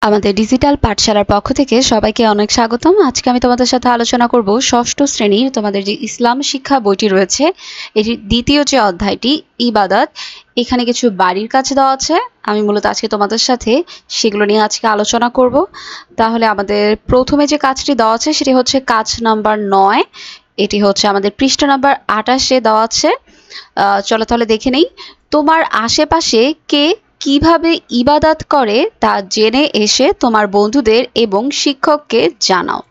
আমাদের ডিজিটাল পাঠশালার পক্ষ থেকে সবাইকে অনেক স্বাগতম। আজকে আমি তোমাদের সাথে আলোচনা করব ষষ্ঠ শ্রেণীর তোমাদের যে ইসলাম শিক্ষা বইটি রয়েছে এটির দ্বিতীয় যে অধ্যায়টি ইবাদত। এখানে কিছু বাড়ির কাজ দেওয়া আছে, আমি মূলত আজকে তোমাদের সাথে সেগুলো নিয়ে আজকে আলোচনা করব। তাহলে আমাদের প্রথমে যে কাজটি দেওয়া আছে সেটি হচ্ছে কাজ নাম্বার 9। এটি হচ্ছে আমাদের পৃষ্ঠা নাম্বার 28-এ দেওয়া আছে। চলো তাহলে দেখে নেই। তোমার আশেপাশে কে কিভাবে ইবাদত করে তা জেনে এসে তোমার বন্ধুদের এবং শিক্ষককে জানাও।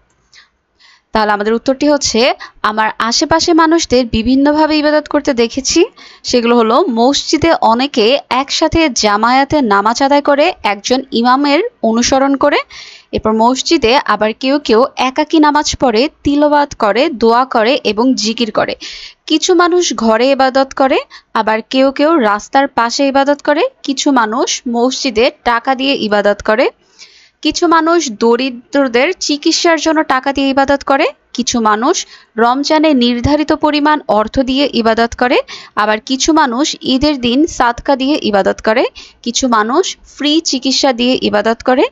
তাহলে আমাদের উত্তরটি হচ্ছে, আমার আশেপাশে মানুষদের বিভিন্নভাবে ইবাদত করতে দেখেছি। সেগুলো হলো, মসজিদে অনেকে একসাথে জামায়াতে নামাজ আদায় করে একজন ইমামের অনুসরণ করে। এরপর মসজিদে আবার কেউ কেউ একাকী নামাজ পড়ে, তিলাওয়াত করে, দোয়া করে এবং জিকির করে। কিছু মানুষ ঘরে ইবাদত করে, আবার কেউ কেউ রাস্তার পাশে ইবাদত করে। কিছু মানুষ মসজিদে টাকা দিয়ে ইবাদত করে। কিছু মানুষ দরিদ্রদের চিকিৎসার জন্য টাকা দিয়ে ইবাদত করে। কিছু মানুষ রমজানে নির্ধারিত পরিমাণ অর্থ দিয়ে ইবাদত করে। আবার কিছু মানুষ ঈদের দিন সাদকা দিয়ে ইবাদত করে। কিছু মানুষ ফ্রি চিকিৎসা দিয়ে ইবাদত করে।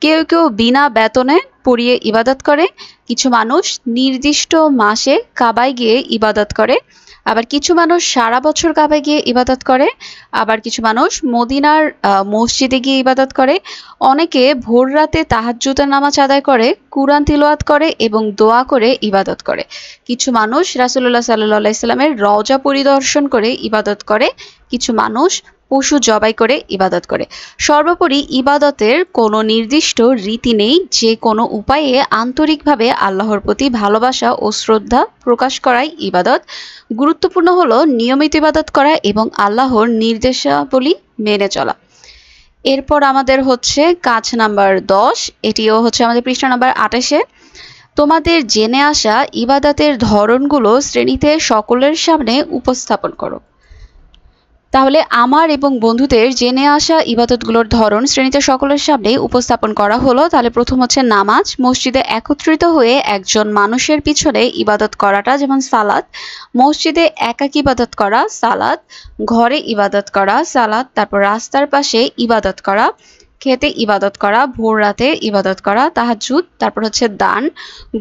কেউ কেউ বিনা বেতনে পড়িয়ে ইবাদত করে। কিছু মানুষ নির্দিষ্ট মাসে কাবায় গিয়ে ইবাদত করে। আবার কিছু মানুষ সারা বছর কাবায় গিয়ে ইবাদত করে। আবার কিছু মানুষ মদিনার মসজিদে গিয়ে ইবাদত করে। অনেকে ভোর রাতে তাহাজ্জুদের নামাজ আদায় করে, কুরআন তিলাওয়াত করে এবং দোয়া করে ইবাদত করে। কিছু মানুষ রাসূলুল্লাহ সাল্লাল্লাহু আলাইহি সাল্লামের রওজা পরিদর্শন করে ইবাদত করে। কিছু মানুষ পশু জবাই করে ইবাদত করে। সর্বোপরি ইবাদতের কোনো নির্দিষ্ট রীতি নেই, যে কোনো উপায়ে আন্তরিকভাবে আল্লাহর প্রতি ভালোবাসা ও শ্রদ্ধা প্রকাশ করাই ইবাদত। গুরুত্বপূর্ণ হলো নিয়মিত ইবাদত করা এবং আল্লাহর নির্দেশাবলী মেনে চলা। এরপর আমাদের হচ্ছে কাজ নাম্বার 10। এটিও হচ্ছে আমাদের পৃষ্ঠা নাম্বার 28-এ। তোমাদের জেনে আসা ইবাদতের ধরনগুলো শ্রেণীতে সকলের সামনে উপস্থাপন করো। তাহলে আমার এবং বন্ধুদের জেনে আসা ইবাদতগুলোর ধরন শ্রেণীতে সকলের সামনে উপস্থাপন করা হলো। তাহলে প্রথম হচ্ছে নামাজ। মসজিদে একত্রিত হয়ে একজন মানুষের পিছনে ইবাদত করাটা, যেমন সালাত। মসজিদে একাকী ইবাদত করা সালাত। ঘরে ইবাদত করা সালাত। তারপর রাস্তার পাশে ইবাদত করা, খেতে ইবাদত করা, ভোর রাতে ইবাদত করা তাহাজ্জুদ। তারপর হচ্ছে দান,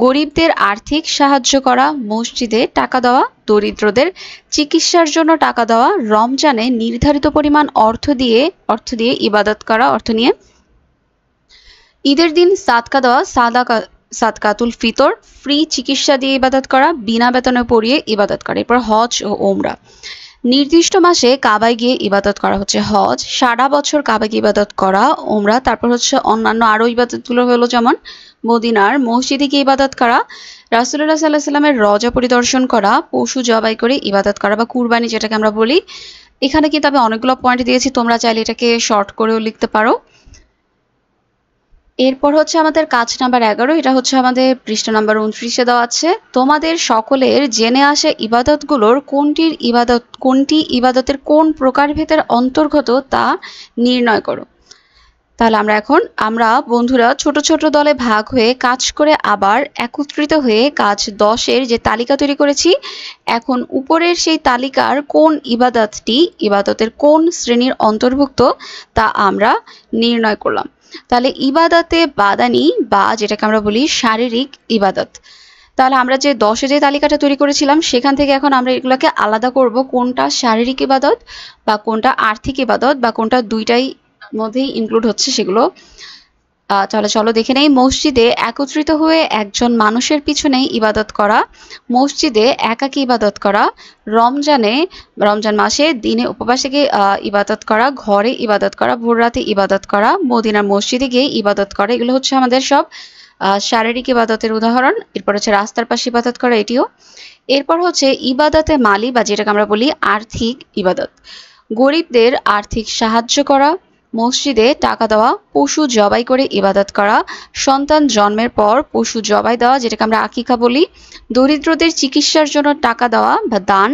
গরিবদের আর্থিক সাহায্য করা, মসজিদে টাকা দেওয়া, দরিদ্রদের চিকিৎসার জন্য টাকা দেওয়া, রমজানে নির্ধারিত পরিমাণ অর্থ দিয়ে ইবাদত করা, অর্থ নিয়ে ঈদের দিন সাদকা দেওয়া, সাদকাতুল ফিতর, ফ্রি চিকিৎসা দিয়ে ইবাদত করা, বিনা বেতনে পড়িয়ে ইবাদত করা। এরপর হজ ও ওমরা। নির্দিষ্ট মাসে কাবায় গিয়ে ইবাদত করা হচ্ছে হজ, সারা বছর কাবায় গিয়ে ইবাদত করা ওমরা। তারপর হচ্ছে অন্যান্য আরো ইবাদতগুলো হলো, যেমন মদিনার মসজিদে গিয়ে ইবাদত করা, রাসূলুল্লাহ সাল্লাল্লাহু আলাইহি সাল্লামের রওজা পরিদর্শন করা, পশু জবাই করে ইবাদত করা বা কুরবানি যেটাকে আমরা বলি। এখানে কিন্তু আমি অনেকগুলো পয়েন্ট দিয়েছি, তোমরা চাইলে এটাকে শর্ট করেও লিখতে পারো। এরপর হচ্ছে আমাদের কাজ নাম্বার 11। এটা হচ্ছে আমাদের পৃষ্ঠা নাম্বার 29-এ দেওয়া আছে। তোমাদের সকলের জেনে আসা ইবাদতগুলোর কোনটি ইবাদতের কোন প্রকারভেদের অন্তর্গত তা নির্ণয় করো। তাহলে আমরা বন্ধুরা ছোট ছোট দলে ভাগ হয়ে কাজ করে আবার একত্রিত হয়ে কাজ 10-এর যে তালিকা তৈরি করেছি। এখন উপরের সেই তালিকার কোন ইবাদতটি ইবাদতের কোন শ্রেণীর অন্তর্ভুক্ত তা আমরা নির্ণয় করলাম। তাহলে ইবাদতে বাদানি বা যেটাকে আমরা বলি শারীরিক ইবাদত। তাহলে আমরা যে 10-এ যে তালিকাটা তৈরি করেছিলাম সেখান থেকে এখন আমরা এগুলোকে আলাদা করব, কোনটা শারীরিক ইবাদত বা কোনটা আর্থিক ইবাদত বা কোনটা দুইটাই মধ্যেই ইনক্লুড হচ্ছে সেগুলো। তাহলে চলো দেখে নেই। মসজিদে একত্রিত হয়ে একজন মানুষের পিছনে ইবাদত করা, মসজিদে একাকী ইবাদত করা, রমজান মাসে দিনে উপবাস থেকে ইবাদত করা, ঘরে ইবাদত করা, ভোর রাতে ইবাদত করা, মদিনার মসজিদে গিয়ে ইবাদত করা। এগুলো হচ্ছে আমাদের সব শারীরিক ইবাদতের উদাহরণ। এরপর হচ্ছে রাস্তার পাশে ইবাদত করা, এটিও। এরপর হচ্ছে ইবাদতে মালি বা যেটাকে আমরা বলি আর্থিক ইবাদত। গরিবদের আর্থিক সাহায্য করা, মসজিদে টাকা দেওয়া, পশু জবাই করে ইবাদত করা, সন্তান জন্মের পর পশু জবাই দেওয়া যেটাকে আমরা আকিকা বলি, দরিদ্রদের চিকিৎসার জন্য টাকা দেওয়া বা দান,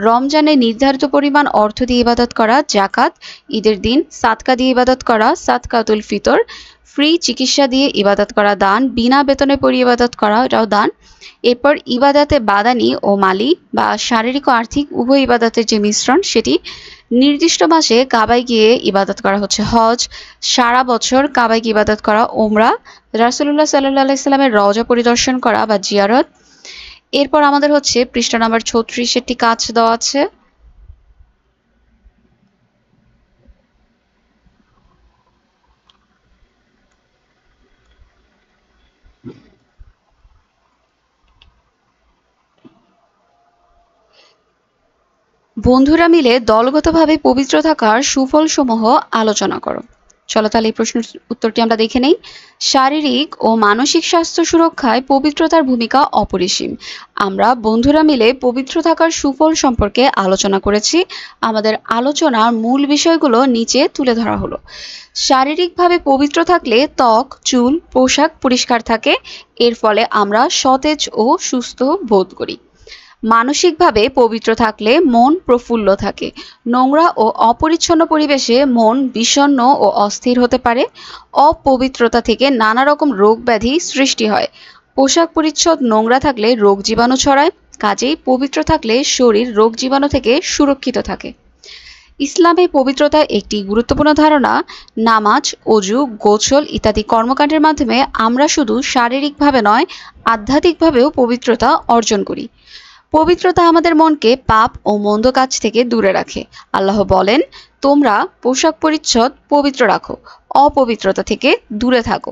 রমজানে নির্ধারিত পরিমাণ অর্থ দিয়ে ইবাদত করা জাকাত, ঈদের দিন সাদকা দিয়ে ইবাদত করা সাদকাতুল ফিতর, ফ্রি চিকিৎসা দিয়ে ইবাদত করা দান, বিনা বেতনে পড়িয়ে ইবাদত করা এটাও দান। এরপর ইবাদতে বাদানি ও মালি বা শারীরিক ও আর্থিক উভয় ইবাদতের যে মিশ্রণ সেটি নির্দিষ্ট মাসে কাবায় গিয়ে ইবাদত করা হচ্ছে হজ, সারা বছর কাবায় গিয়ে ইবাদত করা ওমরা, রাসূলুল্লাহ সাল্লাল্লাহু আলাইহি সাল্লামের রওজা পরিদর্শন করা বা জিয়ারত। এরপর আমাদের হচ্ছে পৃষ্ঠা নাম্বার 36 একটি কাজ দেওয়া আছে। বন্ধুরা মিলে দলগতভাবে পবিত্র থাকার সুফলসমূহ আলোচনা করো। চলো তাহলে এই প্রশ্নের উত্তরটি আমরা দেখে নেই। শারীরিক ও মানসিক স্বাস্থ্য সুরক্ষায় পবিত্রতার ভূমিকা অপরিসীম। আমরা বন্ধুরা মিলে পবিত্র থাকার সুফল সম্পর্কে আলোচনা করেছি। আমাদের আলোচনার মূল বিষয়গুলো নিচে তুলে ধরা হলো। শারীরিকভাবে পবিত্র থাকলে ত্বক, চুল, পোশাক পরিষ্কার থাকে। এর ফলে আমরা সতেজ ও সুস্থ বোধ করি। মানসিকভাবে পবিত্র থাকলে মন প্রফুল্ল থাকে। নোংরা ও অপরিচ্ছন্ন পরিবেশে মন বিষণ্ণ ও অস্থির হতে পারে। অপবিত্রতা থেকে নানা রকম রোগ ব্যাধি সৃষ্টি হয়। পোশাক পরিচ্ছদ নোংরা থাকলে রোগ জীবাণু ছড়ায়। কাজেই পবিত্র থাকলে শরীর রোগ জীবাণু থেকে সুরক্ষিত থাকে। ইসলামে পবিত্রতা একটি গুরুত্বপূর্ণ ধারণা। নামাজ, অজু, গোসল ইত্যাদি কর্মকাণ্ডের মাধ্যমে আমরা শুধু শারীরিকভাবে নয়, আধ্যাত্মিকভাবেও পবিত্রতা অর্জন করি। পবিত্রতা আমাদের মনকে পাপ ও মন্দ কাজ থেকে দূরে রাখে। আল্লাহ বলেন, তোমরা পোশাক পরিচ্ছদ পবিত্র রাখো, অপবিত্রতা থেকে দূরে থাকো।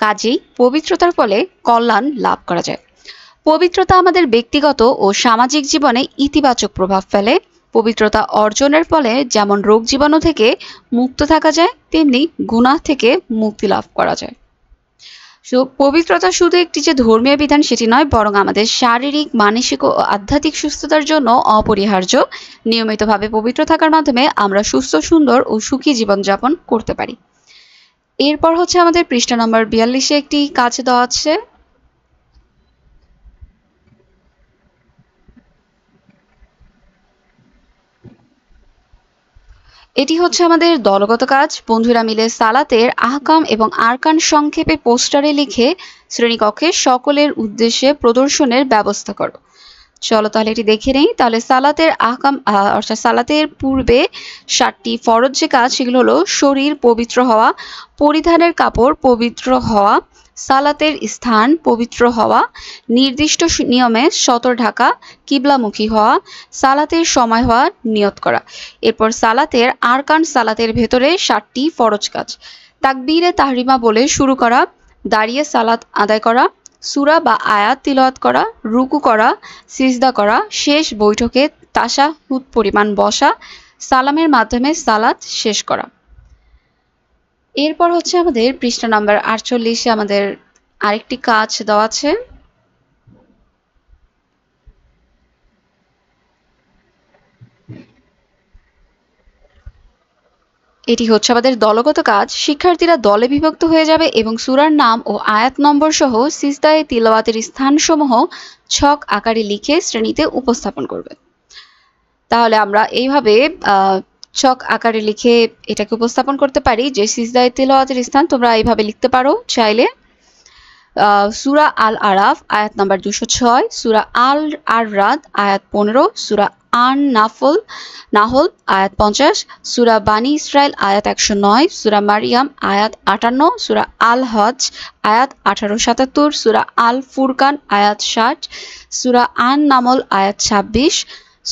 কাজেই পবিত্রতার ফলে কল্যাণ লাভ করা যায়। পবিত্রতা আমাদের ব্যক্তিগত ও সামাজিক জীবনে ইতিবাচক প্রভাব ফেলে। পবিত্রতা অর্জনের ফলে যেমন রোগ জীবাণু থেকে মুক্ত থাকা যায়, তেমনি গুনাহ থেকে মুক্তি লাভ করা যায়। পবিত্রতা শুধু একটি যে ধর্মীয় বিধান সেটি নয়, বরং আমাদের শারীরিক, মানসিক ও আধ্যাত্মিক সুস্থতার জন্য অপরিহার্য। নিয়মিতভাবে পবিত্র থাকার মাধ্যমে আমরা সুস্থ, সুন্দর ও সুখী জীবনযাপন করতে পারি। এরপর হচ্ছে আমাদের পৃষ্ঠা নম্বর 42-এ একটি কাজ দেওয়া আছে। এটি হচ্ছে আমাদের দলগত কাজ। বন্ধুরা মিলে সালাতের আহকাম এবং আরকান সংক্ষেপে পোস্টারে লিখে শ্রেণীকক্ষে সকলের উদ্দেশ্যে প্রদর্শনের ব্যবস্থা করো। চলো তাহলে এটি দেখে নেই। তাহলে সালাতের আহকাম অর্থাৎ সালাতের পূর্বে 7টি ফরজ যে কাজ সেগুলো হলো শরীর পবিত্র হওয়া, পরিধানের কাপড় পবিত্র হওয়া, সালাতের স্থান পবিত্র হওয়া, নির্দিষ্ট নিয়মে সতর ঢাকা, কিবলামুখী হওয়া, সালাতের সময় হওয়া নিয়ত করা। এরপর সালাতের আরকান, সালাতের ভেতরে 7টি ফরজ কাজ। তাকবীরে তাহরিমা বলে শুরু করা, দাঁড়িয়ে সালাত আদায় করা, সূরা বা আয়াত তিলাওয়াত করা, রুকু করা, সিজদা করা, শেষ বৈঠকে তাশাহুদ পরিমাণ বসা, সালামের মাধ্যমে সালাত শেষ করা। এরপর হচ্ছে আমাদের পৃষ্ঠা নাম্বার 48-এ আমাদের আরেকটি কাজ দেওয়া আছে। এটি হচ্ছে আমাদের দলগত কাজ। শিক্ষার্থীরা দলে বিভক্ত হয়ে যাবে এবং সূরার নাম ও আয়াত নম্বর সহ সিজদায়ে তিলাওয়াতের স্থানসমূহ ছক আকারে লিখে শ্রেণীতে উপস্থাপন করবে। তাহলে আমরা এইভাবে ছক আকারে লিখে এটাকে উপস্থাপন করতে পারি যে সিজদায়ে তিলাওয়াতের স্থান তোমরা এইভাবে লিখতে পারো চাইলে। সূরা আল আরাফ আয়াত নাম্বার 206, সূরা আল আররাদ আয়াত 15, সূরা আন নাহল আয়াত 50, সূরা বানি ইসরাইল আয়াত 109, সূরা মারিয়াম আয়াত 58, সূরা আল হজ আয়াত 1877, সূরা আল ফুরকান আয়াত 60, সূরা আন নামল আয়াত 26,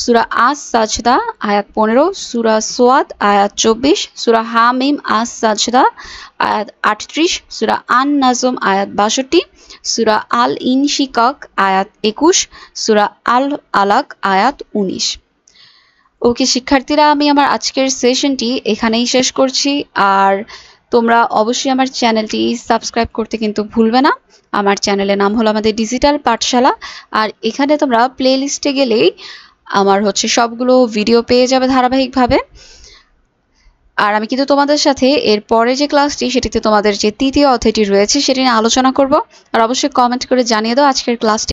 সূরা আস সাজদা আয়াত 15, সূরা সোয়াদ আয়াত 24, সূরা হামিম আস সাজদা আয়াত 38, সূরা আন নাজম আয়াত 62, সূরা আল ইনশিকাক আয়াত 21, সূরা আল আলাক আয়াত 19। ওকে শিক্ষার্থীরা, আমি আমার আজকের সেশনটি এখানেই শেষ করছি। আর তোমরা অবশ্যই আমার চ্যানেলটি সাবস্ক্রাইব করতে কিন্তু ভুলবে না। আমার চ্যানেলের নাম হলো আমাদের ডিজিটাল পাঠশালা। আর এখানে তোমরা প্লে লিস্টে গেলেই আমার হচ্ছে সবগুলো ভিডিও পেয়ে যাবে ধারাবাহিকভাবে। আর আমি কিন্তু তোমাদের সাথে এর পরে যে ক্লাসটি সেটিতে তোমাদের যে তৃতীয় অধ্যায়টি রয়েছে সেটি নিয়ে আলোচনা করব। আর অবশ্যই কমেন্ট করে জানিয়ে দাও আজকের ক্লাসটি